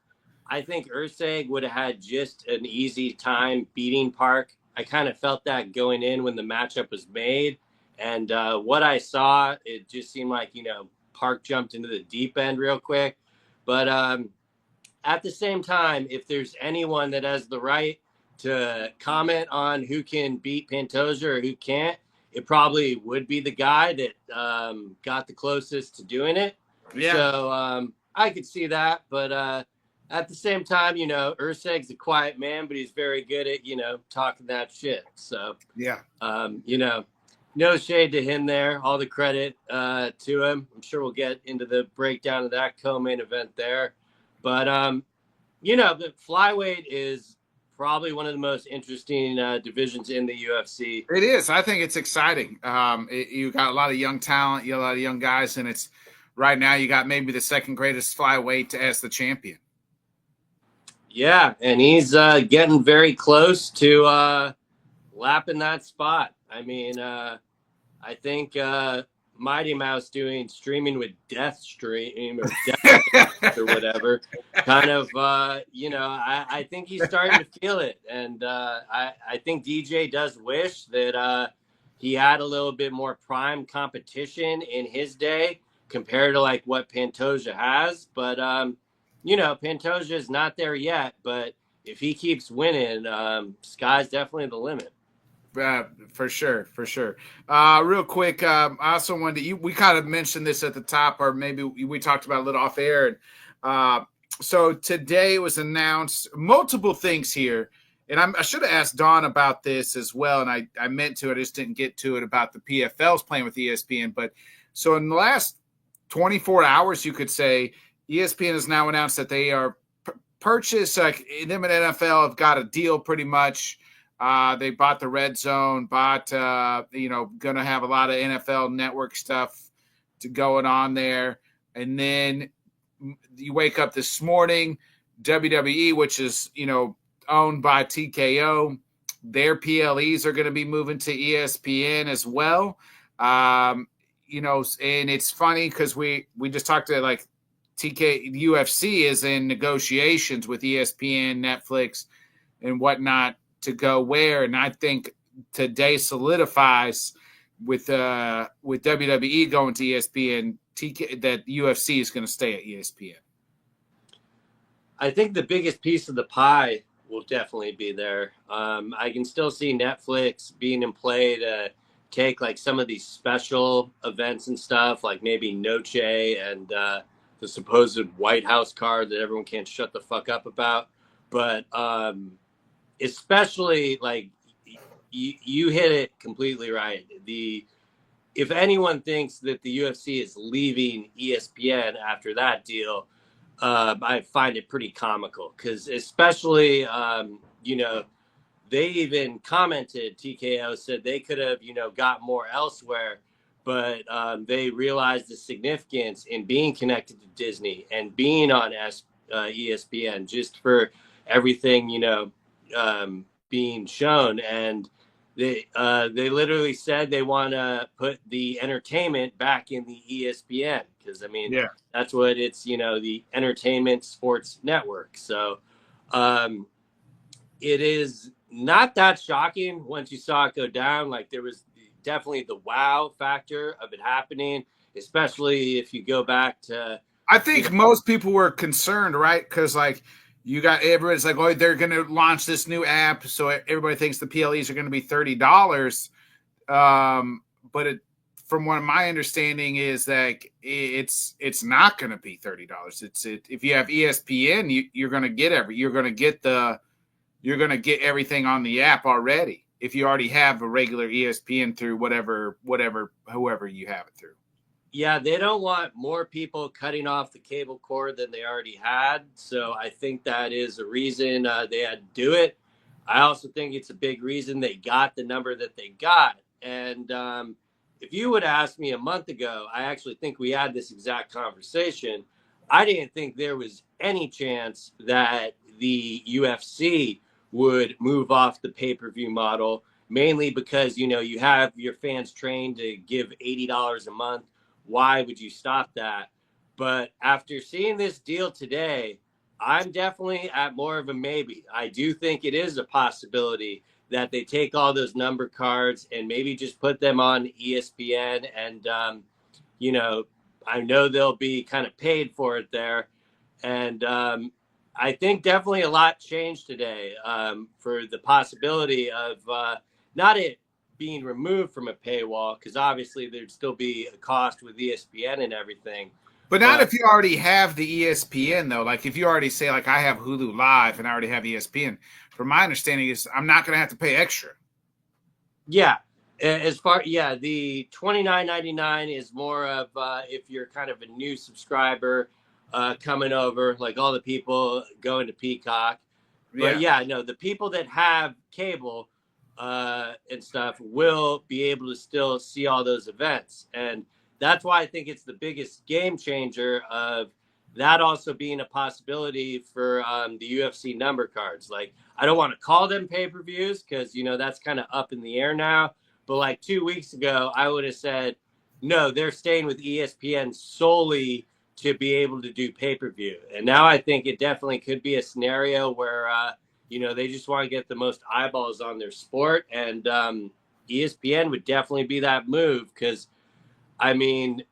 I think Irsay would have had just an easy time beating Park. I kind of felt that going in when the matchup was made. And what I saw, it just seemed like, Park jumped into the deep end real quick. But at the same time, if there's anyone that has the right to comment on who can beat Pantoja or who can't, it probably would be the guy that got the closest to doing it. Yeah. So I could see that. But at the same time, Irsay's a quiet man, but he's very good at, talking that shit. So, yeah, no shade to him there. All the credit to him. I'm sure we'll get into the breakdown of that co-main event there. But, the flyweight is probably one of the most interesting divisions in the UFC. It is. I think it's exciting. You got a lot of young talent, you got a lot of young guys, and it's right now you got maybe the second greatest flyweight as the champion. Yeah, and he's getting very close to lapping that spot. I mean, I think Mighty Mouse doing streaming with Death Stream or Death or whatever, kind of, I think he's starting to feel it. And I think DJ does wish that he had a little bit more prime competition in his day compared to like what Pantoja has. But, Pantoja is not there yet. But if he keeps winning, sky's definitely the limit. For sure. Real quick, I also wanted to, we kind of mentioned this at the top, or maybe we talked about it a little off air. So today it was announced multiple things here, and I should have asked Donn about this as well, and I meant to, I just didn't get to it about the PFLs playing with ESPN. But so in the last 24 hours, you could say ESPN has now announced that they are purchased, like them and NFL have got a deal pretty much. They bought the Red Zone, going to have a lot of NFL Network stuff going on there. And then you wake up this morning, WWE, which is, owned by TKO, their PLEs are going to be moving to ESPN as well. And it's funny because we just talked to like UFC is in negotiations with ESPN, Netflix, and whatnot to go where. And I think today solidifies with WWE going to ESPN, that UFC is going to stay at ESPN. I think the biggest piece of the pie will definitely be there. I can still see Netflix being in play to take like some of these special events and stuff, like maybe Noche and the supposed White House card that everyone can't shut the fuck up about. But especially like you hit it completely right. If anyone thinks that the UFC is leaving ESPN after that deal, I find it pretty comical because especially, they even commented, TKO said they could have, got more elsewhere, but they realized the significance in being connected to Disney and being on ESPN just for everything, being shown. And they literally said they want to put the entertainment back in the ESPN because, that's what it's, the entertainment sports network. So it is not that shocking once you saw it go down. Like there was definitely the wow factor of it happening, especially if you go back to. I think most people were concerned, right? Because like You got everybody's like, oh, they're going to launch this new app, so everybody thinks the PLEs are going to be $30. But from what my understanding is that it's not going to be $30. If you have ESPN, you're going to get everything on the app already. If you already have a regular ESPN through whoever you have it through. Yeah, they don't want more people cutting off the cable cord than they already had. So I think that is a reason they had to do it. I also think it's a big reason they got the number that they got. And if you would ask me a month ago, I actually think we had this exact conversation. I didn't think there was any chance that the UFC would move off the pay-per-view model, mainly because, you have your fans trained to give $80 a month. Why would you stop that? But after seeing this deal today, I'm definitely at more of a maybe. I do think it is a possibility that they take all those number cards and maybe just put them on ESPN. And, I know they'll be kind of paid for it there. And I think definitely a lot changed today for the possibility of not it being removed from a paywall, because obviously thered still be a cost with ESPN and everything. But not if you already have the ESPN, though. Like if you already say, like, I have Hulu Live and I already have ESPN, from my understanding is I'm not going to have to pay extra. Yeah. The $29.99 is more of if you're kind of a new subscriber coming over, like all the people going to Peacock. But the people that have cable and stuff will be able to still see all those events. And that's why I think it's the biggest game changer of that also being a possibility for the UFC number cards. Like, I don't want to call them pay-per-views because, that's kind of up in the air now. But like 2 weeks ago, I would have said, no, they're staying with ESPN solely to be able to do pay-per-view. And now I think it definitely could be a scenario where, they just want to get the most eyeballs on their sport. And ESPN would definitely be that move because, I mean,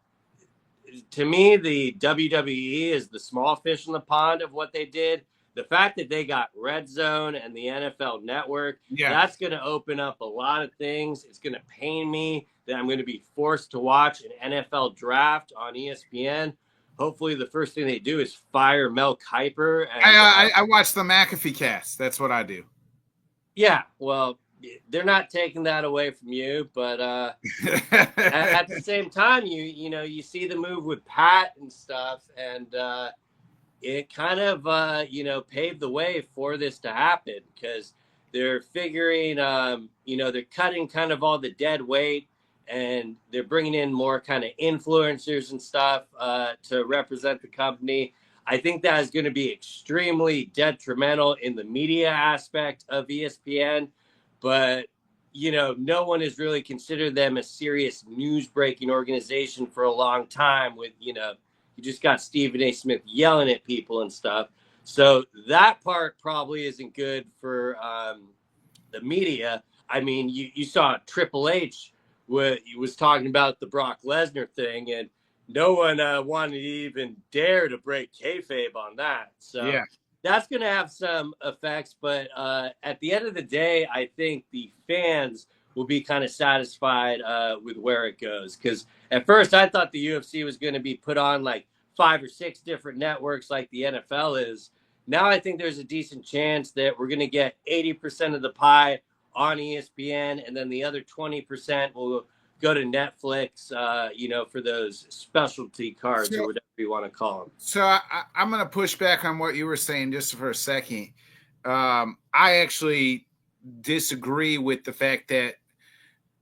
to me, the WWE is the small fish in the pond of what they did. The fact that they got Red Zone and the NFL Network, that's going to open up a lot of things. It's going to pain me that I'm going to be forced to watch an NFL draft on ESPN. Hopefully the first thing they do is fire Mel Kiper. And, I watch the McAfee cast. That's what I do. Yeah, well, they're not taking that away from you, but at the same time, you see the move with Pat and stuff, and it kind of paved the way for this to happen because they're figuring, they're cutting kind of all the dead weight, and they're bringing in more kind of influencers and stuff to represent the company. I think that is going to be extremely detrimental in the media aspect of ESPN. But, no one has really considered them a serious news-breaking organization for a long time with, you just got Stephen A. Smith yelling at people and stuff. So that part probably isn't good for the media. I mean, you saw Triple H was talking about the Brock Lesnar thing, and no one wanted to even dare to break kayfabe on that. So that's going to have some effects. But at the end of the day, I think the fans will be kind of satisfied with where it goes. Because at first I thought the UFC was going to be put on like 5 or 6 different networks like the NFL is. Now I think there's a decent chance that we're going to get 80% of the pie on ESPN, and then the other 20% will go to Netflix, for those specialty cards or whatever you want to call them. So I'm going to push back on what you were saying just for a second. I actually disagree with the fact that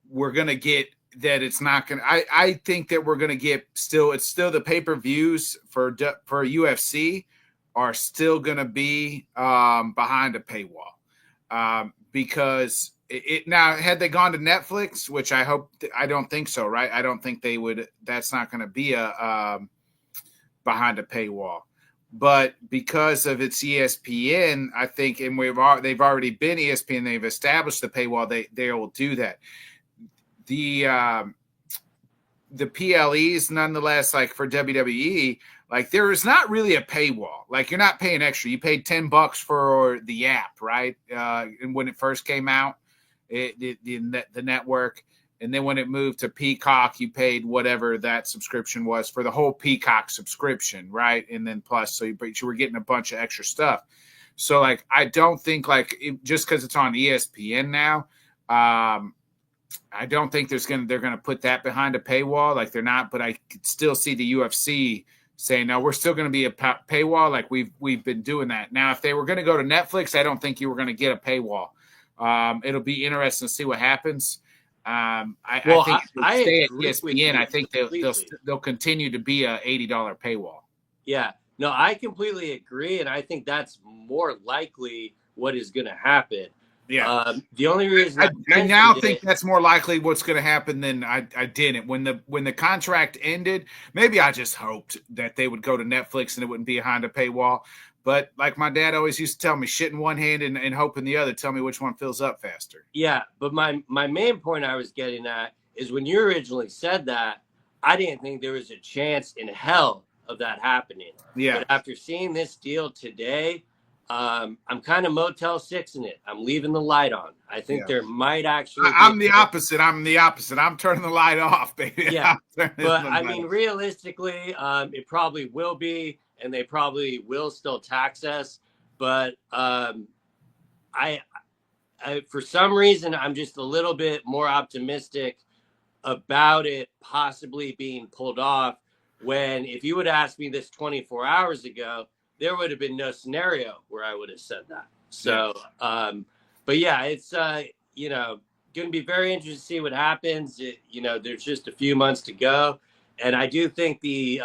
we're going to get that it's not going to. I think that we're going to get it's still the pay-per-views for UFC are still going to be behind a paywall because it now had they gone to Netflix, which I don't think so, right? I don't think they would. That's not going to be a behind a paywall. But because of its ESPN, I think, and they've already been ESPN, they've established the paywall. They will do that. The PLEs, nonetheless, like for WWE, like there is not really a paywall. Like you're not paying extra. You paid $10 for the app, right? And when it first came out, the network, and then when it moved to Peacock, you paid whatever that subscription was for the whole Peacock subscription, right? And then plus, but you were getting a bunch of extra stuff. So like, I don't think like just because it's on ESPN now, I don't think they're gonna put that behind a paywall. Like they're not, but I could still see the UFC saying, no, we're still going to be a paywall. Like we've been doing that. Now, if they were going to go to Netflix, I don't think you were going to get a paywall. It'll be interesting to see what happens. I think if they stay at ESPN, I think they'll continue to be a $80 paywall. Yeah, no, I completely agree, and I think that's more likely what is going to happen. Yeah. The only reason I now think that's more likely what's going to happen than I didn't. When the contract ended, maybe I just hoped that they would go to Netflix and it wouldn't be behind a paywall. But like my dad always used to tell me, shit in one hand and hope in the other. Tell me which one fills up faster. Yeah, but my main point I was getting at is when you originally said that, I didn't think there was a chance in hell of that happening. Yeah. But after seeing this deal today, I'm kind of Motel 6 in it. I'm leaving the light on. I think there might actually. I'm the opposite. I'm turning the light off, baby. Yeah, but I mean, realistically, it probably will be, and they probably will still tax us. But I for some reason, I'm just a little bit more optimistic about it possibly being pulled off. When if you would ask me this 24 hours ago, there would have been no scenario where I would have said that. So, but yeah, it's, going to be very interesting to see what happens. There's just a few months to go. And I do think the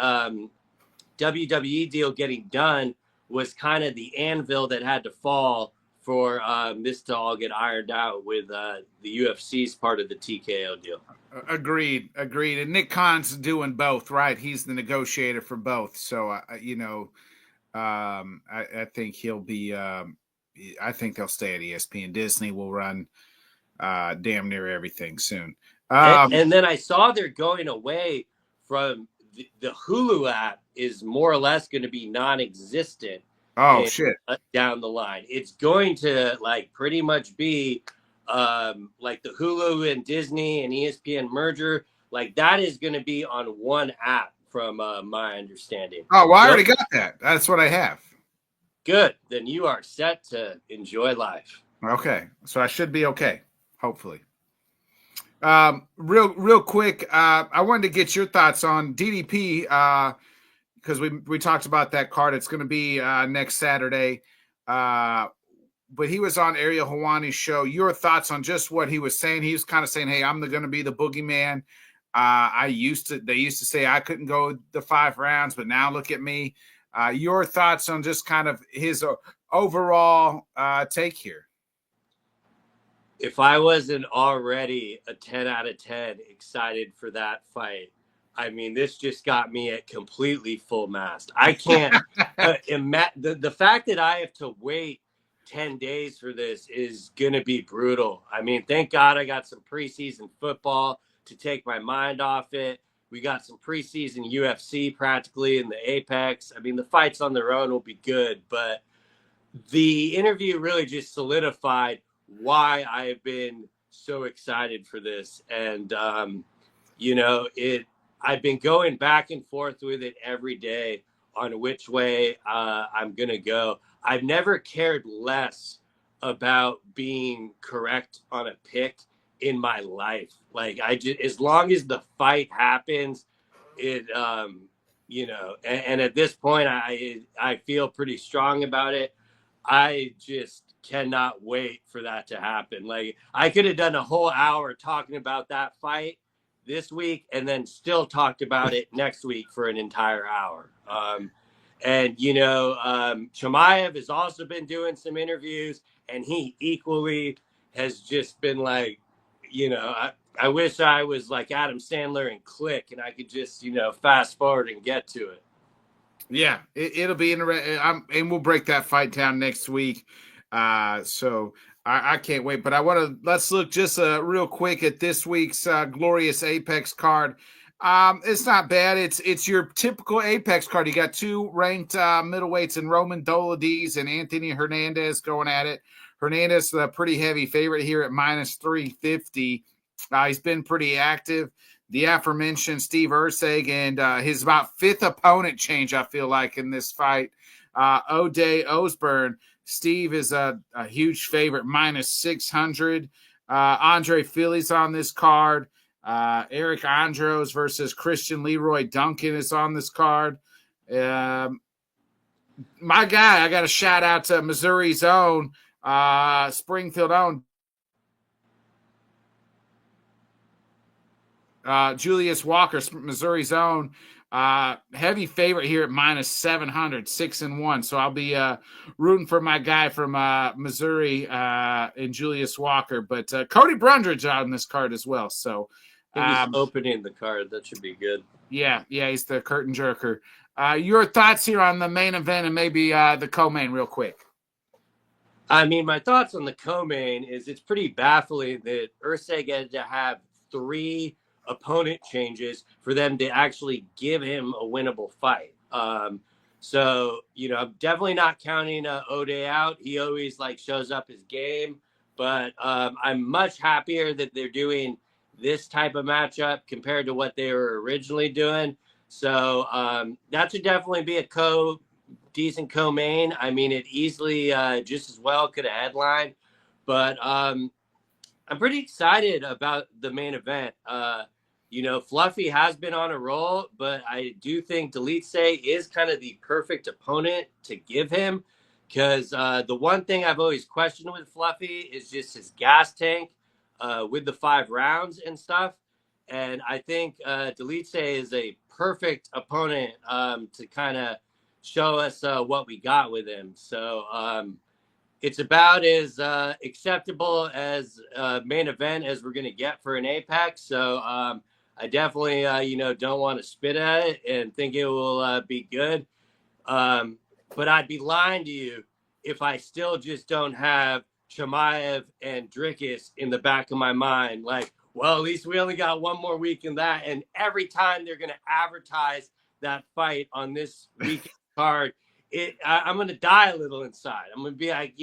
WWE deal getting done was kind of the anvil that had to fall for this to all get ironed out with the UFC's part of the TKO deal. Agreed. And Nick Khan's doing both, right? He's the negotiator for both. So, I think he'll be. I think they'll stay at ESPN. Disney will run damn near everything soon. And then I saw they're going away from the Hulu app is more or less going to be non-existent. Oh shit! Down the line, it's going to like pretty much be like the Hulu and Disney and ESPN merger. Like that is going to be on one app. From my understanding. Oh, well, I already got that. That's what I have. Good. Then you are set to enjoy life. Okay. So I should be okay, hopefully. Real quick, I wanted to get your thoughts on DDP because we talked about that card. It's going to be next Saturday. But he was on Ariel Helwani's show. Your thoughts on just what he was saying? He was kind of saying, hey, I'm going to be the boogeyman. They used to say I couldn't go the 5 rounds, but now look at me. Your thoughts on just kind of his overall take here? If I wasn't already a 10 out of 10 excited for that fight, I mean, this just got me at completely full mast. I can't imagine the fact that I have to wait 10 days for this is going to be brutal. I mean, thank God I got some preseason football to take my mind off it. We got some preseason UFC practically in the Apex. I mean, the fights on their own will be good, but the interview really just solidified why I have been so excited for this. And, I've been going back and forth with it every day on which way I'm going to go. I've never cared less about being correct on a pick in my life. Like as long as the fight happens, it, and at this point I feel pretty strong about it. I just cannot wait for that to happen. Like I could have done a whole hour talking about that fight this week and then still talked about it next week for an entire hour. Chimaev has also been doing some interviews and he equally has just been like, I wish I was like Adam Sandler and Click and I could just, fast forward and get to it. Yeah, it'll be interesting. And we'll break that fight down next week. So I can't wait. But let's look just real quick at this week's glorious Apex card. It's not bad. It's your typical Apex card. You got two ranked middleweights in Roman Dolidze and Anthony Hernandez going at it. Hernandez, the pretty heavy favorite here at minus 350. He's been pretty active. The aforementioned Steve Urseg and his about fifth opponent change, I feel like, in this fight. O'Day Osborne. Steve is a huge favorite, minus 600. Andre Fili's on this card. Eric Andros versus Christian Leroy Duncan is on this card. My guy, I got to shout out to Missouri's own, Springfield own, Julius Walker, Missouri's own, heavy favorite here at minus 700, 6-1. So I'll be rooting for my guy from Missouri and Julius Walker. But Cody Brundridge on this card as well. So I think he's opening the card. That should be good. Yeah, he's the curtain jerker. Your thoughts here on the main event and maybe the co-main real quick. I mean, my thoughts on the co-main is it's pretty baffling that Urseg had to have 3 opponent changes for them to actually give him a winnable fight. So, I'm definitely not counting O'Day out. He always shows up his game, but I'm much happier that they're doing this type of matchup compared to what they were originally doing. So that should definitely be a decent co-main. I mean, it easily just as well could have headlined, but I'm pretty excited about the main event. Fluffy has been on a roll, but I do think Dolidze is kind of the perfect opponent to give him, because the one thing I've always questioned with Fluffy is just his gas tank with the 5 rounds and stuff. And I think Dolidze is a perfect opponent to kind of show us what we got with him. So it's about as acceptable as main event as we're going to get for an Apex. So I definitely, don't want to spit at it and think it will be good. But I'd be lying to you if I still just don't have Chimaev and Dricus in the back of my mind. Well, at least we only got one more week in that. And every time they're going to advertise that fight on this weekend card, I'm going to die a little inside. I'm going to be like,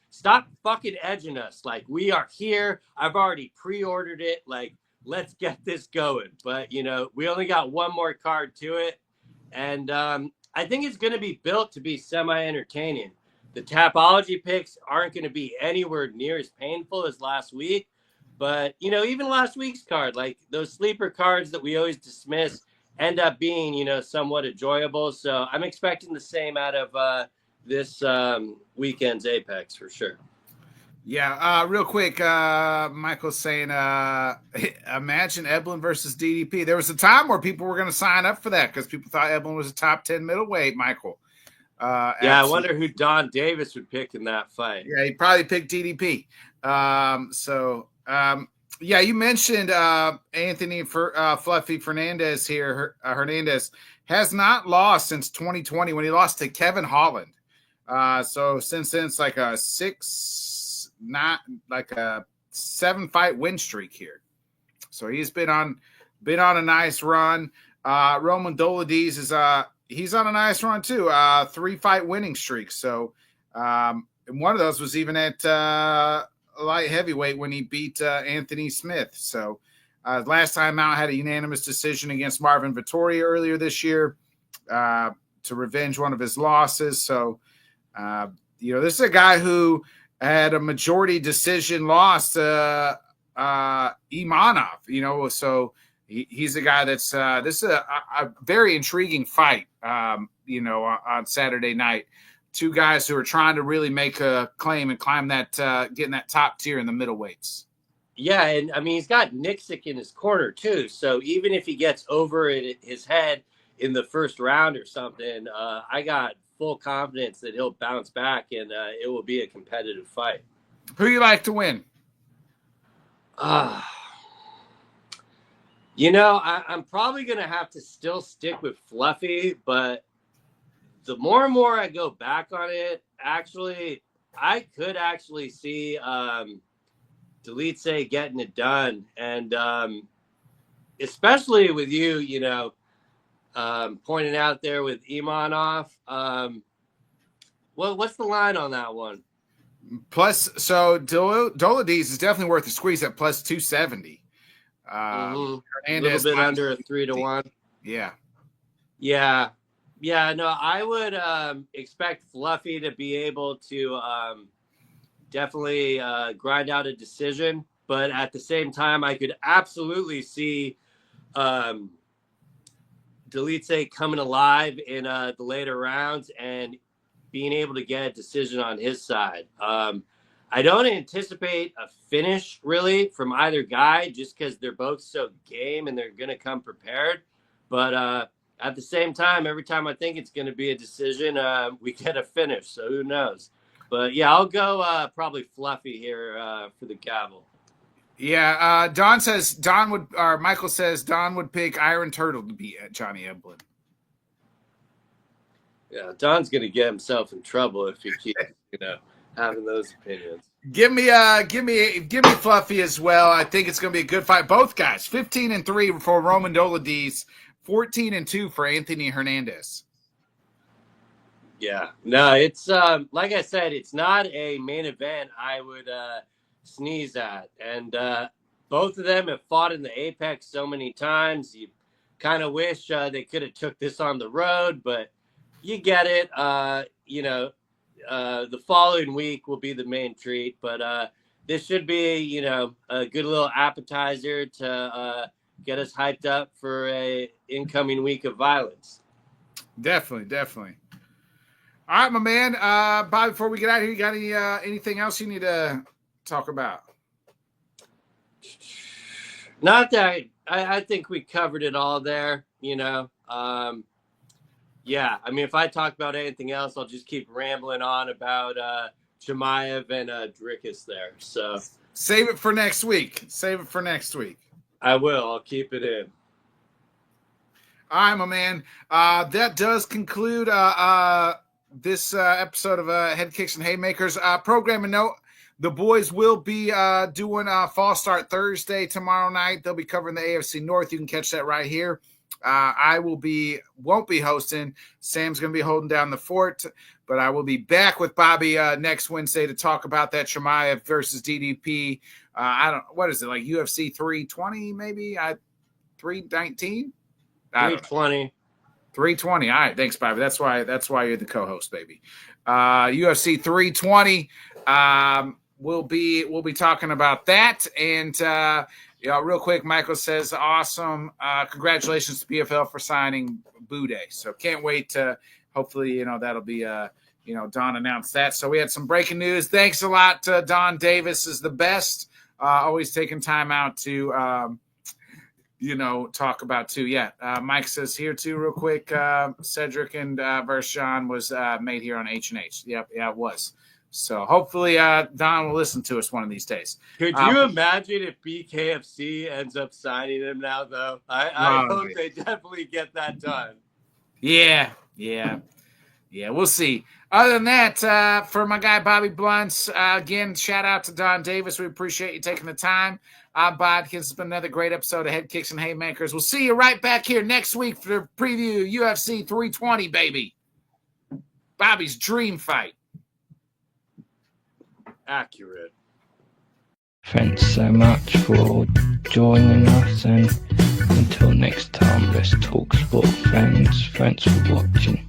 stop fucking edging us. We are here. I've already pre-ordered it. Let's get this going. But, we only got one more card to it. And I think it's going to be built to be semi-entertaining. The Tapology picks aren't going to be anywhere near as painful as last week. But, even last week's card, those sleeper cards that we always dismiss end up being, somewhat enjoyable. So I'm expecting the same out of this weekend's Apex for sure. Yeah, real quick, Michael's saying, imagine Eblen versus DDP. There was a time where people were going to sign up for that because people thought Eblen was a top 10 middleweight, Michael. I wonder who Donn Davis would pick in that fight. Yeah, he'd probably pick DDP. You mentioned Anthony Fluffy Fernandez here. Hernandez has not lost since 2020 when he lost to Kevin Holland. So since then, it's like a 7-fight win streak here. So he's been on a nice run. Roman Dolidze is he's on a nice run too. 3-fight winning streak. So and one of those was even at light heavyweight when he beat Anthony Smith. So last time out had a unanimous decision against Marvin Vettori earlier this year to revenge one of his losses. So this is a guy who had a majority decision loss to Imanov. So he's a guy that's this is a very intriguing fight. On Saturday night. 2 guys who are trying to really make a claim and climb that, getting that top tier in the middleweights. Yeah, and I mean, he's got Nixick in his corner too. So even if he gets over his head in the first round or something, I got full confidence that he'll bounce back and it will be a competitive fight. Who you like to win? I'm probably going to have to still stick with Fluffy, but the more and more I go back on it, actually, I could actually see Dolidze getting it done. And especially with you know, pointing out there with Imanov. What's the line on that one? Plus, so Doladies is definitely worth the squeeze at plus 270. A little bit under a 3-1. Yeah. No, I would expect Fluffy to be able to definitely grind out a decision, but at the same time, I could absolutely see Delice coming alive in the later rounds and being able to get a decision on his side. I don't anticipate a finish really from either guy just because they're both so game and they're going to come prepared. But at the same time, every time I think it's going to be a decision, we get a finish. So who knows? But yeah, I'll go probably Fluffy here for the gavel. Yeah, Michael says Donn would pick Iron Turtle to beat Johnny Eblen. Yeah, Don's gonna get himself in trouble if he keeps, having those opinions. Give me Fluffy as well. I think it's gonna be a good fight. Both guys, 15-3 for Roman Doladies, 14-2 for Anthony Hernandez. Yeah, no, it's like I said, it's not a main event I would sneeze at, and both of them have fought in the Apex so many times. You kind of wish they could have took this on the road, but you get it. The following week will be the main treat, but this should be, a good little appetizer to get us hyped up for a incoming week of violence. Definitely. All right, my man. Bobby, before we get out of here, you got anything else you need to talk about? Not that I think we covered it all there, Yeah, I mean, if I talk about anything else, I'll just keep rambling on about Chimaev and Drickus there. So save it for next week. I will. I'll keep it in. All right, my man. That does conclude this episode of Headkicks and Haymakers. Programming note: the boys will be doing Fall Start Thursday tomorrow night. They'll be covering the AFC North. You can catch that right here. I won't be hosting. Sam's going to be holding down the fort, but I will be back with Bobby next Wednesday to talk about that Chimaev versus DDP. What is it, like UFC 320 maybe? 319? 320. 320. All right, thanks, Bobby. That's why you're the co-host, baby. UFC 320. We'll be talking about that, and real quick, Michael says, awesome. Congratulations to PFL for signing Bude. So can't wait to hopefully, that'll be, Donn announced that. So we had some breaking news. Thanks a lot to Donn Davis is the best. Always taking time out to, talk about too. Yeah. Mike says here too, real quick, Cedric and Vershawn was made here on H&H. Yep. Yeah, it was. So hopefully Donn will listen to us one of these days. Could you imagine if BKFC ends up signing him now, though? I hope they definitely get that done. Yeah, we'll see. Other than that, for my guy Bobby Blunts, again, shout out to Donn Davis. We appreciate you taking the time. I'm Bod. It's been another great episode of Headkicks and Haymakers. We'll see you right back here next week for the preview UFC 320, baby. Bobby's dream fight. Accurate. Thanks so much for joining us, and until next time, let's talk sport, friends. Thanks for watching.